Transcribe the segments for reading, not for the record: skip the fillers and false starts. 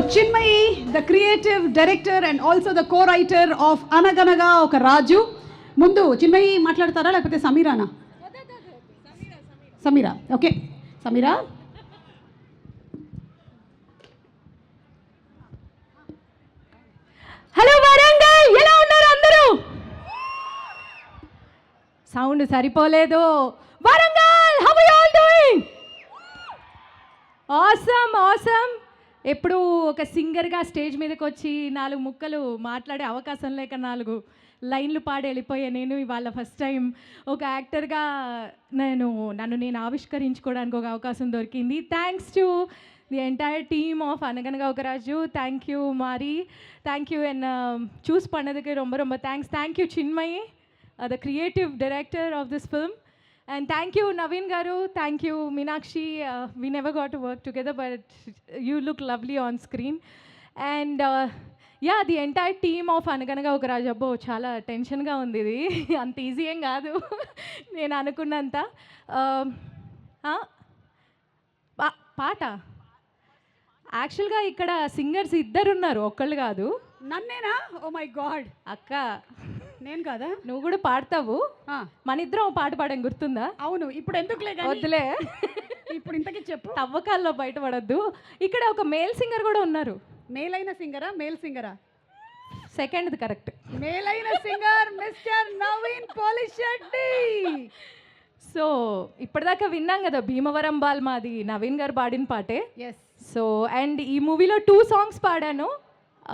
Chinmayi, the creative director and also the co-writer of Anaganaga oka Raju. ముందు చిన్మయి మాట్లాడతారా లేకపోతే సమీరానా? సమీరా. ఓకే సమీరా. హలో వరంగల్, ఎలా ఉన్నారు అందరూ? సౌండ్ సరిపోలేదు. Warangal, how are you all doing? Awesome awesome. ఎప్పుడు ఒక సింగర్గా స్టేజ్ మీదకి వచ్చి 4 ముక్కలు మాట్లాడే అవకాశం లేక 4 లైన్లు పాడి వెళ్ళిపోయా. నేను ఇవాళ ఫస్ట్ టైం ఒక యాక్టర్గా నన్ను నేను ఆవిష్కరించుకోవడానికి ఒక అవకాశం దొరికింది. Thanks to the entire team of అనగనగా ఒక రాజు. థ్యాంక్ యూ మారి, థ్యాంక్ యూ అండ్ చూస్ பண்ணதுக்கு ரொம்ப ரொம்ப thanks. Thank you Chinmayi, the creative director of this film. And thank you Naveen garu, thank you Meenakshi. We never got to work together but you look lovely on screen. And yeah, the entire team of Anaganaga oka Raju. Abbo chaala tension ga undi idi. Anta easy em gaadu nenu anukunnanta. పాట యాక్చువల్గా ఇక్కడ singers 2 ఉన్నారు, ఒక్కళ్ళు కాదు. నన్నేనా? Oh my god. అక్క నేను కాదా? నువ్వు కూడా పాడతావు. మన ఇద్దరం పాట పాడడం గుర్తుందా? అవును. ఇప్పుడు ఎందుకులే, వద్దులే. ఇప్పుడు ఇంతకీ చెప్పు. తవ్వకాల్లో బయటపడద్దు. ఇక్కడ ఒక మేల్ సింగర్ కూడా ఉన్నారు. మేల్ అయిన సింగరా మేల్ సింగరా? సెకండ్ది కరెక్ట్. మేల్ అయిన singer mister Naveen Polishetty. So ఇప్పటిదాకా విన్నాం కదా భీమవరం బాల్, మాది నవీన్ గారు పాడిన పాటే. ఎస్. సో అండ్ ఈ మూవీలో 2 సాంగ్స్ పాడాను.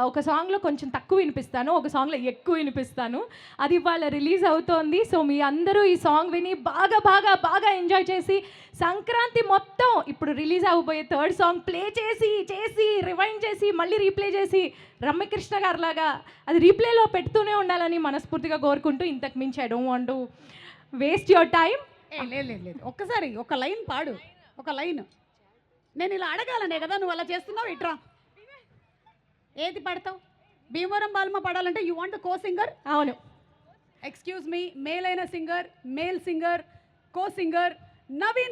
ఒక సాంగ్లో కొంచెం తక్కువ వినిపిస్తాను, ఒక సాంగ్లో ఎక్కువ వినిపిస్తాను. అది ఇవాళ రిలీజ్ అవుతోంది. సో మీ అందరూ ఈ సాంగ్ విని బాగా బాగా బాగా ఎంజాయ్ చేసి సంక్రాంతి మొత్తం ఇప్పుడు రిలీజ్ అవ్వబోయే 3rd సాంగ్ ప్లే చేసి చేసి రివైండ్ చేసి మళ్ళీ రీప్లే చేసి రమ్యకృష్ణ గారు లాగా అది రీప్లేలో పెడుతూనే ఉండాలని మనస్ఫూర్తిగా కోరుకుంటూ, ఇంతకు మించి I don't want to waste your time. లేదు, ఒక్కసారి ఒక లైన్ పాడు, ఒక లైన్. నేను ఇలా అడగాలనే కదా నువ్వు అలా చేస్తున్నావు. ఇట్రా, ఏది పాడతావు? భీమవరం బాల్మ పాడాలంటే you want the co singer? అవును. ఎక్స్క్యూజ్ మీ, మేల్ అయిన singer, male singer, co singer Naveen